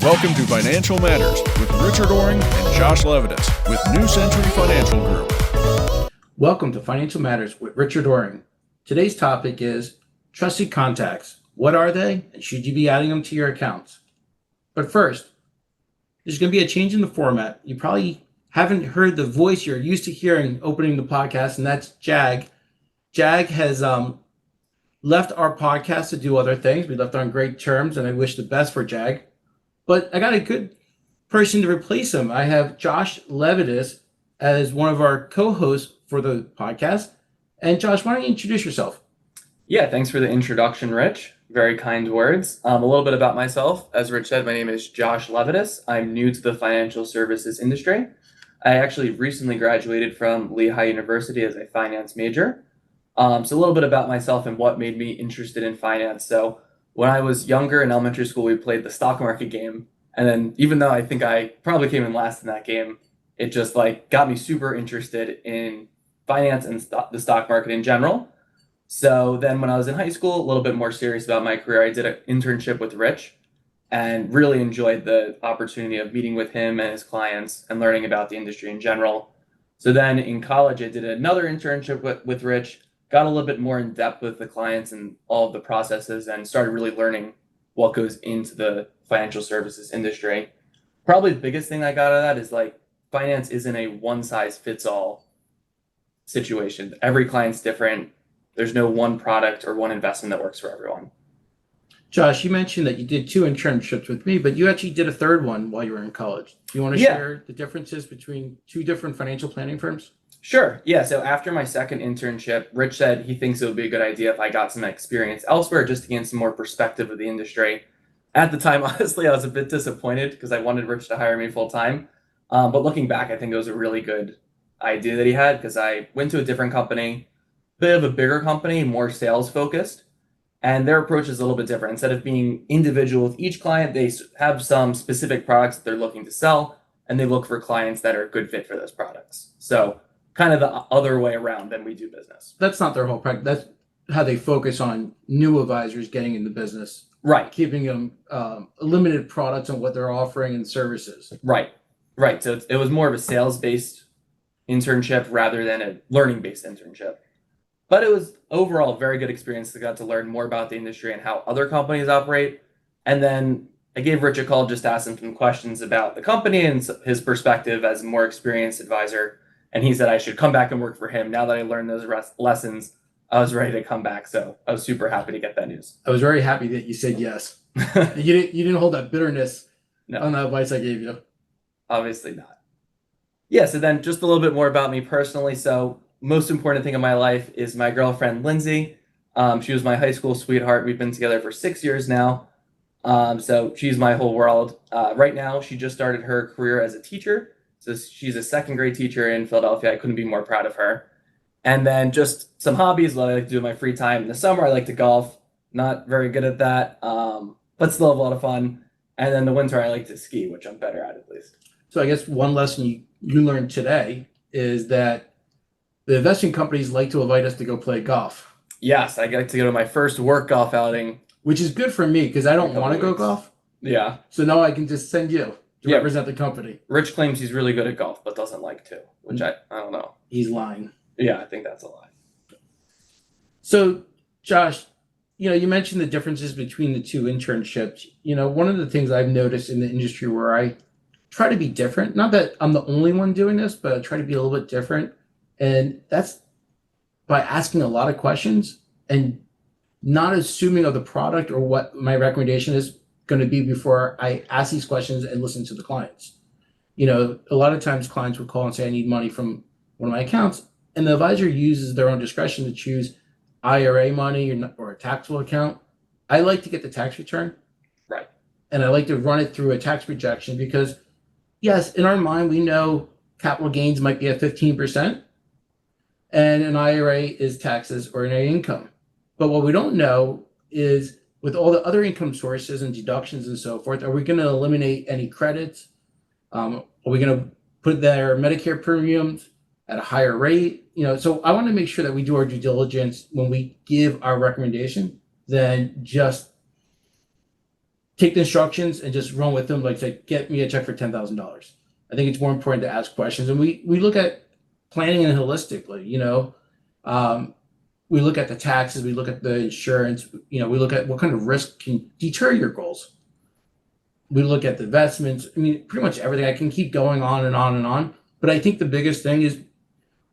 Welcome to Financial Matters with Richard Oring and Josh Levitas with New Century Financial Group. Welcome to Financial Matters with Richard Oring. Today's topic is trusted contacts. What are they, and should you be adding them to your accounts? But first, there's going to be a change in the format. You probably haven't heard the voice you're used to hearing opening the podcast, and that's Jag. Jag has left our podcast to do other things. We left on great terms, and I wish the best for Jag. But I got a good person to replace him. I have Josh Levitas as one of our co-hosts for the podcast. And Josh, why don't you introduce yourself? Yeah, thanks for the introduction, Rich. Very kind words. A little bit about myself. As Rich said, my name is Josh Levitas. I'm new to the financial services industry. I actually recently graduated from Lehigh University as a finance major. So a little bit about myself and what made me interested in finance. So when I was younger in elementary school, we played the stock market game. And then even though I think I probably came in last in that game, it just got me super interested in finance and the stock market in general. So then when I was in high school, a little bit more serious about my career, I did an internship with Rich and really enjoyed the opportunity of meeting with him and his clients and learning about the industry in general. So then in college, I did another internship with Rich, got a little bit more in depth with the clients and all of the processes and started really learning what goes into the financial services industry. Probably the biggest thing I got out of that is finance isn't a one size fits all situation. Every client's different. There's no one product or one investment that works for everyone. Josh, you mentioned that you did 2 internships with me, but you actually did a third one while you were in college. Do you want to share the differences between 2 different financial planning firms? Sure. Yeah. So after my second internship, Rich said he thinks it would be a good idea if I got some experience elsewhere just to gain some more perspective of the industry. At the time, honestly, I was a bit disappointed because I wanted Rich to hire me full time. But looking back, I think it was a really good idea that he had because I went to a different company, bit of a bigger company, more sales focused, and their approach is a little bit different. Instead of being individual with each client, they have some specific products that they're looking to sell, and they look for clients that are a good fit for those products. So kind of the other way around than we do business. That's not their whole practice. That's how they focus on new advisors getting into business. Right. Keeping them limited products on what they're offering and services. Right. So it was more of a sales-based internship rather than a learning-based internship. But it was overall a very good experience. I got to learn more about the industry and how other companies operate. And then I gave Rich a call just to ask him some questions about the company and his perspective as a more experienced advisor. And he said I should come back and work for him. Now that I learned those lessons, I was ready to come back. So I was super happy to get that news. I was very happy that you said yes. You didn't hold that bitterness on the advice I gave you. Obviously not. Yeah, so then just a little bit more about me personally. So most important thing in my life is my girlfriend, Lindsay. She was my high school sweetheart. We've been together for 6 years now. So she's my whole world. Right now, she just started her career as a teacher. So she's a second grade teacher in Philadelphia. I couldn't be more proud of her. And then just some hobbies, what I like to do in my free time. In the summer, I like to golf. Not very good at that, but still have a lot of fun. And then the winter, I like to ski, which I'm better at least. So I guess one lesson you learned today is that the investing companies like to invite us to go play golf. Yes, I got to go to my first work golf outing. Which is good for me because I don't want to go golf. Yeah. So now I can just send you to represent the company. Rich claims he's really good at golf, but doesn't like to, which I don't know. He's lying. Yeah, I think that's a lie. So, Josh, you mentioned the differences between the 2 internships. One of the things I've noticed in the industry where I try to be different, not that I'm the only one doing this, but I try to be a little bit different. And that's by asking a lot of questions and not assuming of the product or what my recommendation is going to be before I ask these questions and listen to the clients. A lot of times clients will call and say, I need money from one of my accounts. And the advisor uses their own discretion to choose IRA money or a taxable account. I like to get the tax return. Right. And I like to run it through a tax projection because, yes, in our mind, we know capital gains might be at 15%. And an IRA is taxes ordinary income. But what we don't know is with all the other income sources and deductions and so forth, are we going to eliminate any credits? Are we going to put their Medicare premiums at a higher rate? So I want to make sure that we do our due diligence when we give our recommendation than just take the instructions and just run with them, like say, get me a check for $10,000. I think it's more important to ask questions. And we look at planning and holistically, we look at the taxes, we look at the insurance, we look at what kind of risk can deter your goals. We look at the investments. I mean, pretty much everything. I can keep going on and on and on. But I think the biggest thing is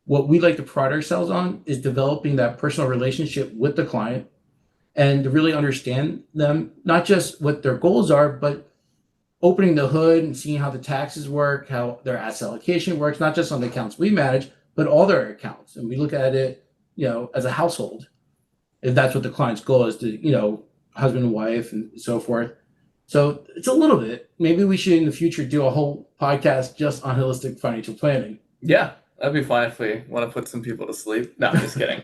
what we like to pride ourselves on is developing that personal relationship with the client and to really understand them, not just what their goals are, but opening the hood and seeing how the taxes work, how their asset allocation works, not just on the accounts we manage, but all their accounts. And we look at it, as a household, if that's what the client's goal is to, husband and wife and so forth. So it's a little bit. Maybe we should in the future do a whole podcast just on holistic financial planning. Yeah, that'd be fine if we want to put some people to sleep. No, I'm just kidding.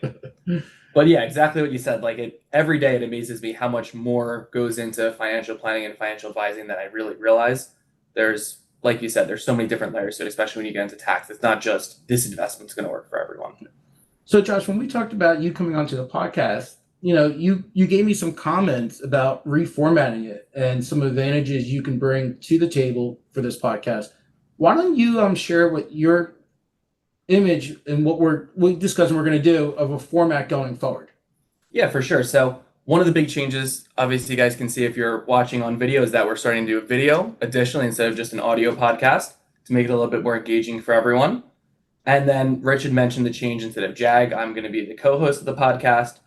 But yeah, exactly what you said. Like every day it amazes me how much more goes into financial planning and financial advising than I really realize. There's, like you said, there's so many different layers to it, especially when you get into tax. It's not just this investment's going to work for everyone. So Josh, when we talked about you coming onto the podcast, you gave me some comments about reformatting it and some advantages you can bring to the table for this podcast. Why don't you share what your image and what we discussing we're going to do of a format going forward? Yeah, for sure. So one of the big changes, obviously you guys can see if you're watching on video, is that we're starting to do a video additionally instead of just an audio podcast to make it a little bit more engaging for everyone. And then Rich had mentioned the change. Instead of Jag, I'm going to be the co-host of the podcast.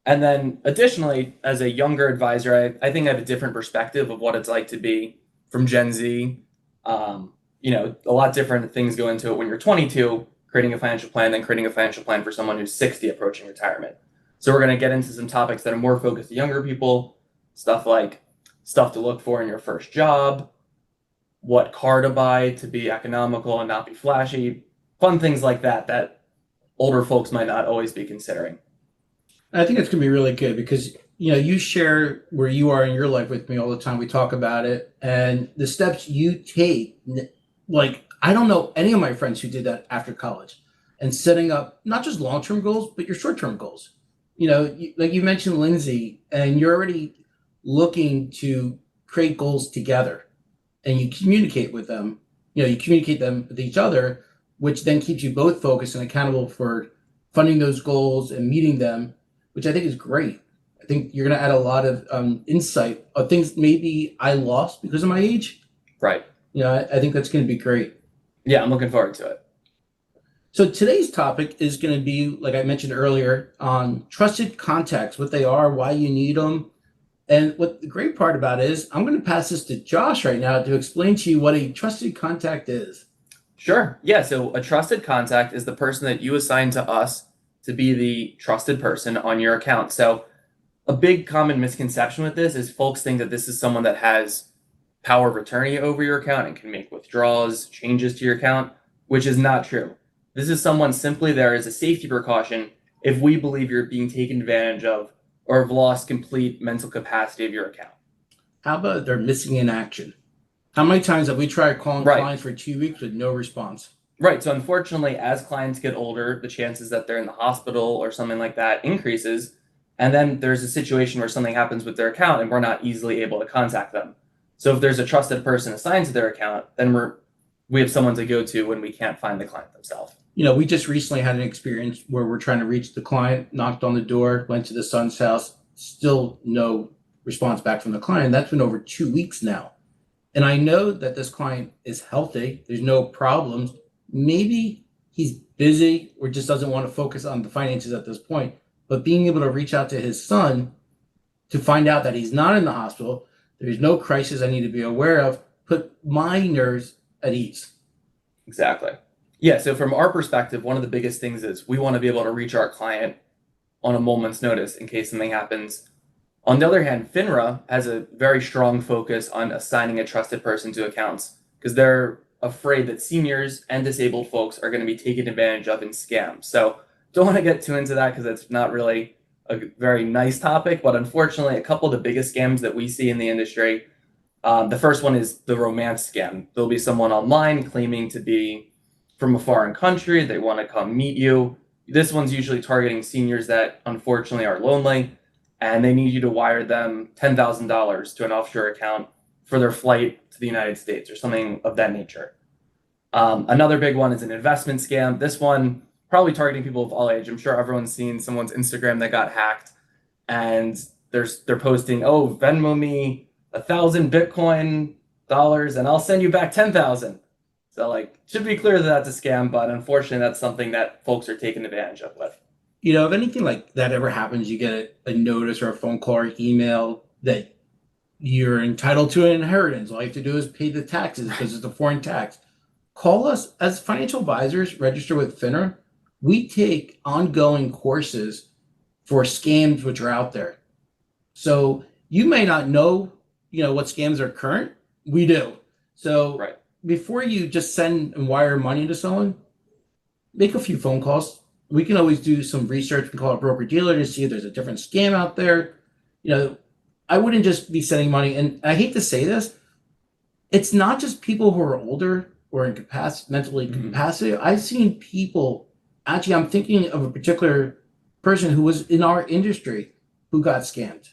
And then additionally, as a younger advisor, I think I have a different perspective of what it's like to be from Gen Z. A lot different things go into it when you're 22, creating a financial plan, than creating a financial plan for someone who's 60 approaching retirement. So we're going to get into some topics that are more focused to younger people, stuff like stuff to look for in your first job, what car to buy to be economical and not be flashy, fun things like that older folks might not always be considering. I think it's going to be really good because, you share where you are in your life with me all the time. We talk about it and the steps you take. Like, I don't know any of my friends who did that after college and setting up not just long-term goals, but your short-term goals. Like you mentioned Lindsay, and you're already looking to create goals together and you communicate with them. You communicate them with each other, which then keeps you both focused and accountable for funding those goals and meeting them, which I think is great. I think you're going to add a lot of insight of things maybe I lost because of my age. Right. I think that's going to be great. Yeah, I'm looking forward to it. So today's topic is going to be, like I mentioned earlier, on trusted contacts, what they are, why you need them. And what the great part about it is I'm going to pass this to Josh right now to explain to you what a trusted contact is. Sure. Yeah. So a trusted contact is the person that you assign to us to be the trusted person on your account. So a big common misconception with this is folks think that this is someone that has power of attorney over your account and can make withdrawals, changes to your account, which is not true. This is someone simply there as a safety precaution if we believe you're being taken advantage of or have lost complete mental capacity of your account. How about they're missing in action? How many times have we tried calling clients for 2 weeks with no response? Right. So unfortunately, as clients get older, the chances that they're in the hospital or something like that increases. And then there's a situation where something happens with their account and we're not easily able to contact them. So if there's a trusted person assigned to their account, then we have someone to go to when we can't find the client themselves. We just recently had an experience where we're trying to reach the client, knocked on the door, went to the son's house, still no response back from the client. That's been over 2 weeks now. And I know that this client is healthy. There's no problems. Maybe he's busy or just doesn't want to focus on the finances at this point. But being able to reach out to his son to find out that he's not in the hospital, there's no crisis I need to be aware of, put my nerves at ease. Exactly. Yeah. So from our perspective, one of the biggest things is we want to be able to reach our client on a moment's notice in case something happens. On the other hand, Finra has a very strong focus on assigning a trusted person to accounts because they're afraid that seniors and disabled folks are going to be taken advantage of in scams. So don't want to get too into that because it's not really a very nice topic, but unfortunately, a couple of the biggest scams that we see in the industry, the first one is the romance scam. There'll be someone online claiming to be from a foreign country. They want to come meet you. This one's usually targeting seniors that unfortunately are lonely. and they need you to wire them $10,000 to an offshore account for their flight to the United States or something of that nature. Another big one is an investment scam. This one probably targeting people of all age. I'm sure everyone's seen someone's Instagram that got hacked, and they're posting, "Oh, Venmo me 1,000 Bitcoin dollars, and I'll send you back 10,000." So like, should be clear that that's a scam, but unfortunately, that's something that folks are taking advantage of with. If anything like that ever happens, you get a notice or a phone call or email that you're entitled to an inheritance. All you have to do is pay the taxes because it's a foreign tax. Call us as financial advisors, register with Finra. We take ongoing courses for scams which are out there. So you may not know, what scams are current. We do. So Right. before you just send and wire money to someone, make a few phone calls. We can always do some research. We call a broker dealer to see if there's a different scam out there. I wouldn't just be sending money. And I hate to say this, it's not just people who are older or mentally incapacitated. I've seen people, actually, I'm thinking of a particular person who was in our industry who got scammed.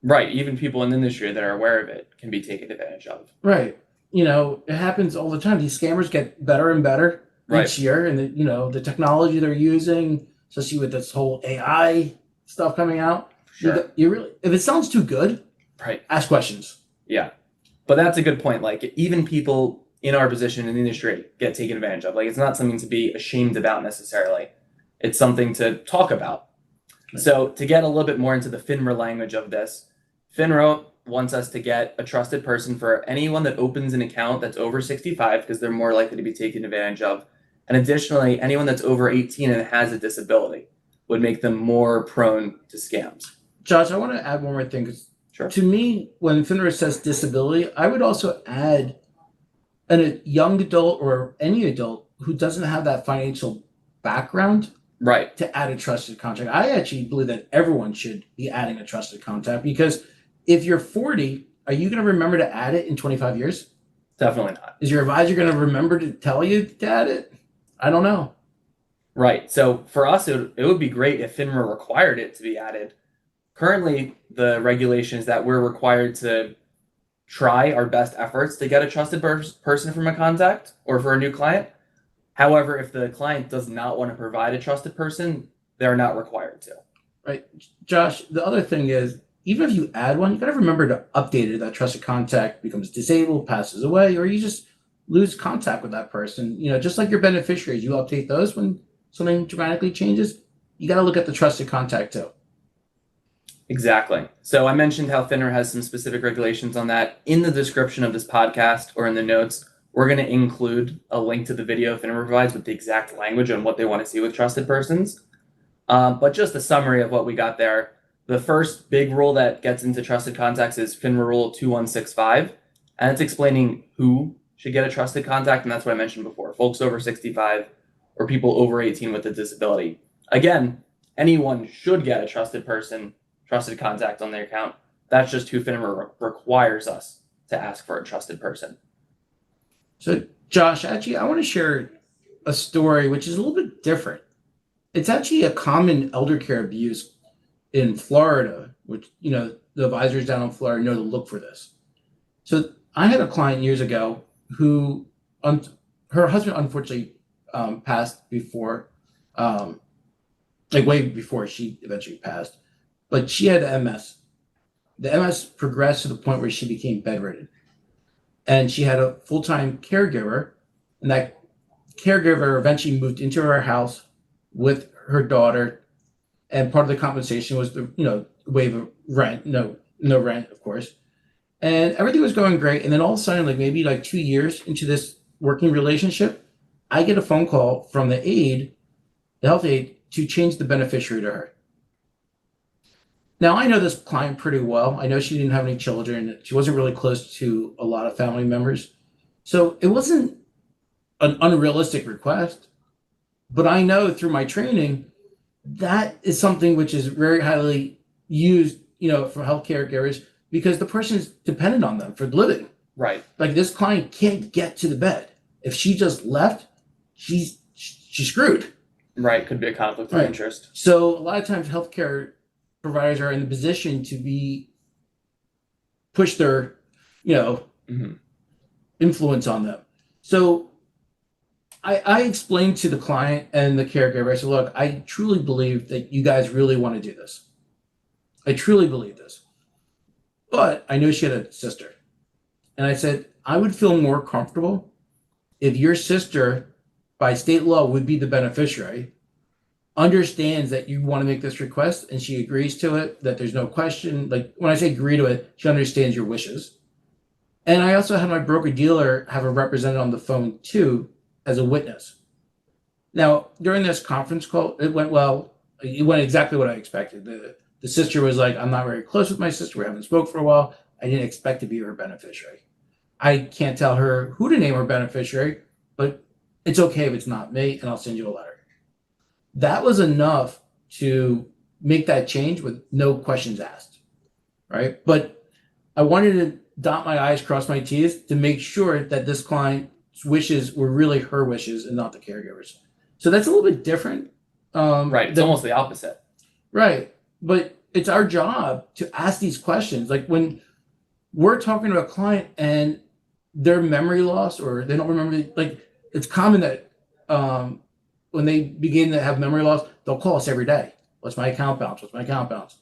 Right. Even people in the industry that are aware of it can be taken advantage of. Right. It happens all the time. These scammers get better and better Right. each year. And, the technology they're using, especially with this whole AI stuff coming out, Sure. you really, if it sounds too good, Right. ask questions. Yeah. But that's a good point. Like, even people in our position in the industry get taken advantage of. Like, it's not something to be ashamed about necessarily. It's something to talk about. Right. So to get a little bit more into the FINRA language of this, FINRA wants us to get a trusted person for anyone that opens an account that's over 65 because they're more likely to be taken advantage of. And additionally, anyone that's over 18 and has a disability would make them more prone to scams. Josh, I want to add one more thing. 'Cause Sure. to me, when FINRA says disability, I would also add a young adult or any adult who doesn't have that financial background Right. to add a trusted contact. I actually believe that everyone should be adding a trusted contact because if you're 40, are you going to remember to add it in 25 years? Definitely not. Is your advisor going to remember to tell you to add it? I don't know. Right. So for us, it would be great if FINRA required it to be added. Currently, the regulation is that we're required to try our best efforts to get a trusted person from a contact or for a new client. However, if the client does not want to provide a trusted person, they're not required to. Right. Josh, the other thing is, even if you add one, you got to remember to update it if that trusted contact becomes disabled, passes away, or you just lose contact with that person. Just like your beneficiaries, you update those when something dramatically changes. You got to look at the trusted contact too. Exactly. So I mentioned how FINRA has some specific regulations on that. In the description of this podcast or in the notes, we're going to include a link to the video FINRA provides with the exact language on what they want to see with trusted persons. But just a summary of what we got there. The first big rule that gets into trusted contacts is Finra Rule 2165, and it's explaining who should get a trusted contact, and that's what I mentioned before, folks over 65 or people over 18 with a disability. Again, anyone should get a trusted contact on their account. That's just who FINRA requires us to ask for a trusted person. So, Josh, actually, I want to share a story which is a little bit different. It's actually a common elder care abuse in Florida, which, the advisors down in Florida know to look for this. So I had a client years ago who, her husband unfortunately passed before, way before she eventually passed, but she had MS. The MS progressed to the point where she became bedridden. And she had a full-time caregiver, and that caregiver eventually moved into her house with her daughter. And part of the compensation was the, waive of rent, no rent, of course. And everything was going great. And then all of a sudden, maybe 2 years into this working relationship, I get a phone call from the health aide, to change the beneficiary to her. Now, I know this client pretty well. I know she didn't have any children. She wasn't really close to a lot of family members. So it wasn't an unrealistic request. But I know through my training, that is something which is very highly used, for healthcare caregivers because the person is dependent on them for living. Right. This client can't get to the bed. If she just left, she's screwed. Right. Could be a conflict of interest. So a lot of times healthcare providers are in the position to push their, you know, influence on them. So I explained to the client and the caregiver, I said, look, I truly believe that you guys really want to do this. I truly believe this. But I knew she had a sister. And I said, I would feel more comfortable if your sister, by state law, would be the beneficiary, understands that you want to make this request and she agrees to it, that there's no question. Like when I say agree to it, she understands your wishes. And I also had my broker dealer have a representative on the phone too as a witness. Now, during this conference call, it went well. It went exactly what I expected. The sister was like, I'm not very close with my sister. We haven't spoke for a while. I didn't expect to be her beneficiary. I can't tell her who to name her beneficiary, but it's okay if it's not me, and I'll send you a letter. That was enough to make that change with no questions asked, right? But I wanted to dot my I's, cross my T's to make sure that this client's wishes were really her wishes and not the caregiver's. So that's a little bit different. Right. It's almost the opposite. Right. But it's our job to ask these questions. Like when we're talking to a client and their memory loss or they don't remember, like it's common that when they begin to have memory loss, they'll call us every day. What's my account balance? What's my account balance?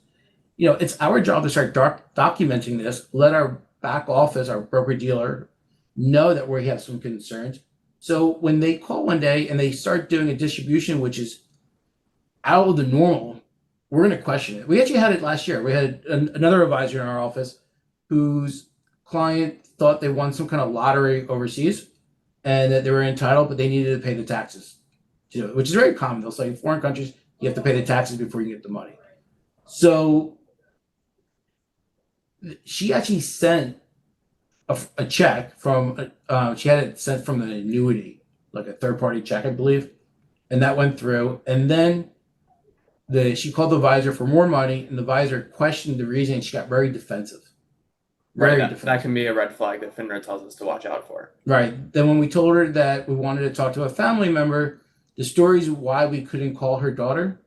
You know, it's our job to start documenting this, let our back office, our broker dealer know that we have some concerns. So when they call one day and they start doing a distribution, which is out of the normal, we're going to question it. We actually had it last year. We had another advisor in our office whose client thought they won some kind of lottery overseas and that they were entitled, but they needed to pay the taxes to do it, which is very common. They'll say in foreign countries, you have to pay the taxes before you get the money. So she actually sent a check from, she had it sent from an annuity, like a third-party check, I believe, and that went through. And then she called the advisor for more money, and the advisor questioned the reason. She got very defensive. That can be a red flag that Finra tells us to watch out for. Right. Then when we told her that we wanted to talk to a family member, the stories why we couldn't call her daughter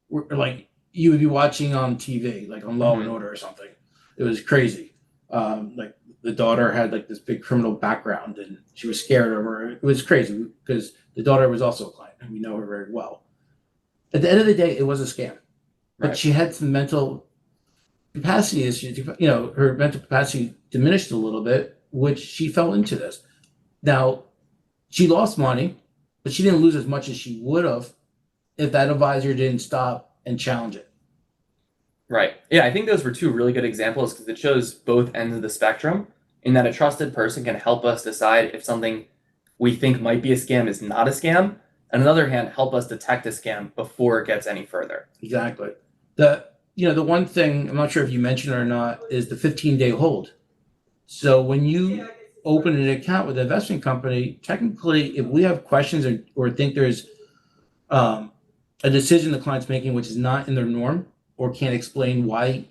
were like you would be watching on TV, like on Law and Order or something. It was crazy. Like the daughter had like this big criminal background and she was scared of her. It was crazy because the daughter was also a client and we know her very well. At the end of the day, it was a scam, but she had some mental capacity issues. You know, her mental capacity diminished a little bit, which she fell into this. Now, she lost money, but she didn't lose as much as she would have if that advisor didn't stop and challenge it. Right. Yeah, I think those were two really good examples because it shows both ends of the spectrum in that a trusted person can help us decide if something we think might be a scam is not a scam. And on the other hand, help us detect a scam before it gets any further. Exactly. The one thing, I'm not sure if you mentioned it or not, is the 15-day hold. So when you open an account with an investment company, technically, if we have questions or think there's a decision the client's making which is not in their norm or can't explain why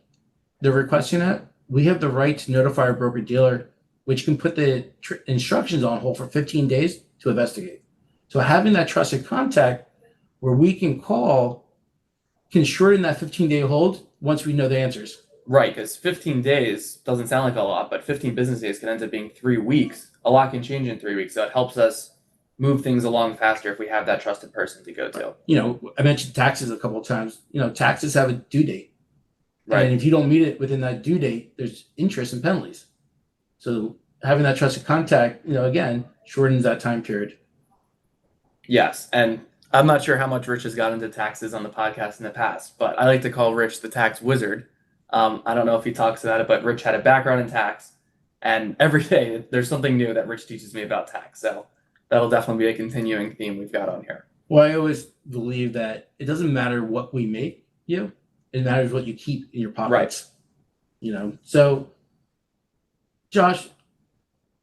they're requesting that, we have the right to notify our broker dealer, which can put the instructions on hold for 15 days to investigate. So having that trusted contact where we can call can shorten that 15-day hold once we know the answers. Right, because 15 days doesn't sound like a lot, but 15 business days can end up being 3 weeks. A lot can change in 3 weeks, so it helps us move things along faster if we have that trusted person to go to. You know, I mentioned taxes a couple of times. You know, taxes have a due date. Right. And if you don't meet it within that due date, there's interest and penalties. So having that trusted contact, again, shortens that time period. Yes, and I'm not sure how much Rich has got into taxes on the podcast in the past, but I like to call Rich the tax wizard. I don't know if he talks about it, but Rich had a background in tax, and every day there's something new that Rich teaches me about tax. So that'll definitely be a continuing theme we've got on here. Well, I always believe that it doesn't matter what we make you, it matters what you keep in your pockets. Right. So Josh,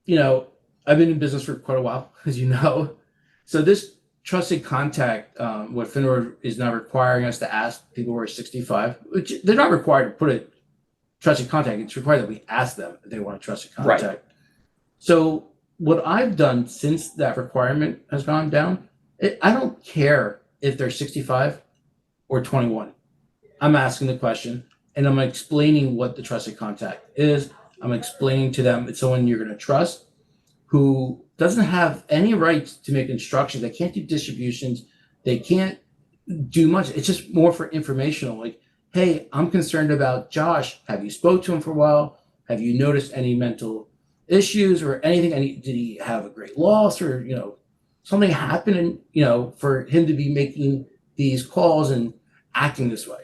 I've been in business for quite a while, as you know. So this trusted contact, what Finra is now requiring us to ask people who are 65, which they're not required to put a trusted contact. It's required that we ask them if they want a trusted contact. Right. So what I've done since that requirement has gone down, I don't care if they're 65 or 21. I'm asking the question and I'm explaining what the trusted contact is. I'm explaining to them it's someone you're going to trust who doesn't have any rights to make instructions. They can't do distributions. They can't do much. It's just more for informational. Like, hey, I'm concerned about Josh. Have you spoke to him for a while? Have you noticed any mental issues or anything? Did he have a great loss or, something happened and, for him to be making these calls and acting this way?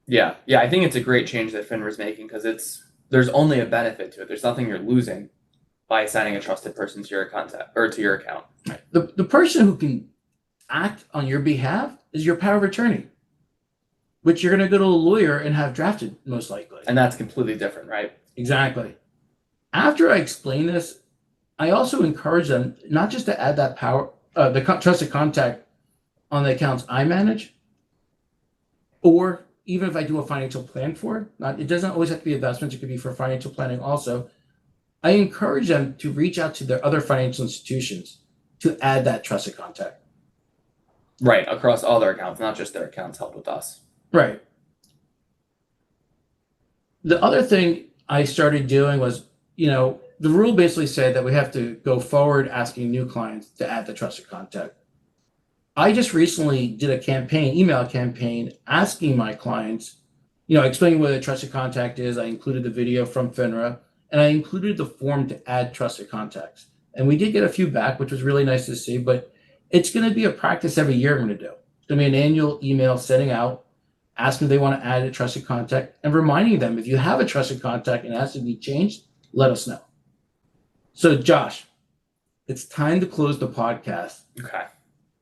Yeah. I think it's a great change that Finra's making because there's only a benefit to it. There's nothing you're losing by assigning a trusted person to your contact or to your account. The person who can act on your behalf is your power of attorney, which you're going to go to a lawyer and have drafted most likely. And that's completely different, right? Exactly. After I explain this, I also encourage them not just to add that trusted contact on the accounts I manage, or even if I do a financial plan for, it doesn't always have to be investments. It could be for financial planning also. I encourage them to reach out to their other financial institutions to add that trusted contact. Right, across all their accounts, not just their accounts held with us. Right. The other thing I started doing was, the rule basically said that we have to go forward asking new clients to add the trusted contact. I just recently did email campaign, asking my clients, explaining what a trusted contact is. I included the video from Finra, and I included the form to add trusted contacts. And we did get a few back, which was really nice to see, but it's going to be a practice every year I'm going to do. It's going to be an annual email sending out, asking if they want to add a trusted contact, and reminding them if you have a trusted contact and it has to be changed, let us know. So, Josh, it's time to close the podcast. Okay.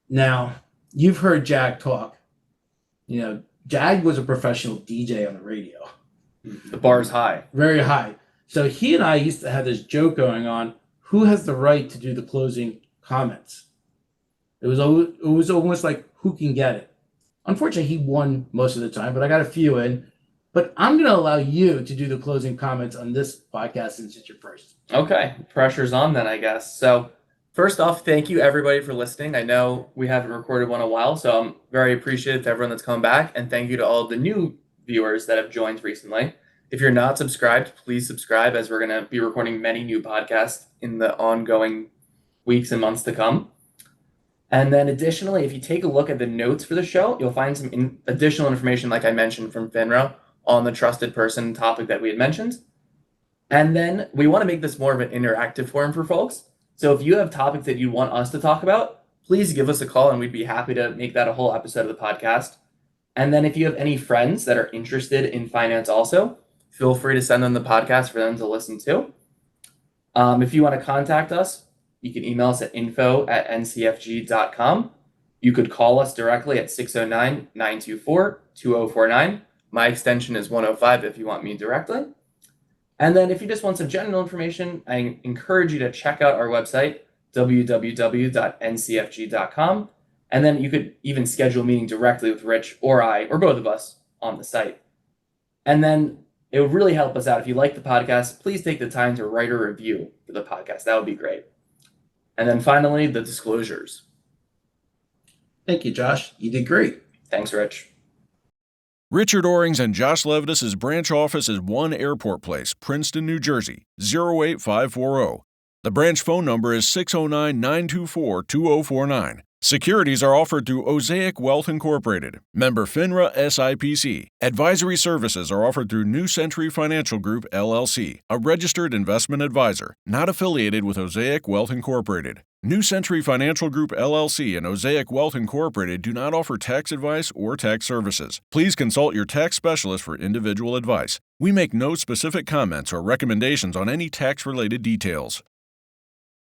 Now, you've heard Jag talk. Jag was a professional DJ on the radio. The bar's high. Very high. So he and I used to have this joke going on, who has the right to do the closing comments? It was almost like who can get it. Unfortunately, he won most of the time, but I got a few in. But I'm going to allow you to do the closing comments on this podcast since it's your first. Okay. Pressure's on then, I guess. So first off, thank you everybody for listening. I know we haven't recorded one in a while, so I'm very appreciative to everyone that's come back. And thank you to all of the new viewers that have joined recently. If you're not subscribed, please subscribe as we're going to be recording many new podcasts in the ongoing weeks and months to come. And then additionally, if you take a look at the notes for the show, you'll find some additional information, like I mentioned from Finra, on the trusted person topic that we had mentioned. And then we want to make this more of an interactive forum for folks. So if you have topics that you want us to talk about, please give us a call and we'd be happy to make that a whole episode of the podcast. And then if you have any friends that are interested in finance also, feel free to send them the podcast for them to listen to. If you want to contact us, you can email us at info@ncfg.com. You could call us directly at 609-924-2049. My extension is 105 if you want me directly. And then if you just want some general information, I encourage you to check out our website, www.ncfg.com. And then you could even schedule a meeting directly with Rich or I, or both of us, on the site. And then it would really help us out. If you like the podcast, please take the time to write a review for the podcast. That would be great. And then finally, the disclosures. Thank you, Josh. You did great. Thanks, Rich. Richard Oring's and Josh Levitas' branch office is 1 Airport Place, Princeton, New Jersey, 08540. The branch phone number is 609-924-2049. Securities are offered through Osaic Wealth Incorporated, member FINRA SIPC. Advisory services are offered through New Century Financial Group, LLC, a registered investment advisor, not affiliated with Osaic Wealth Incorporated. New Century Financial Group, LLC and Osaic Wealth Incorporated do not offer tax advice or tax services. Please consult your tax specialist for individual advice. We make no specific comments or recommendations on any tax-related details.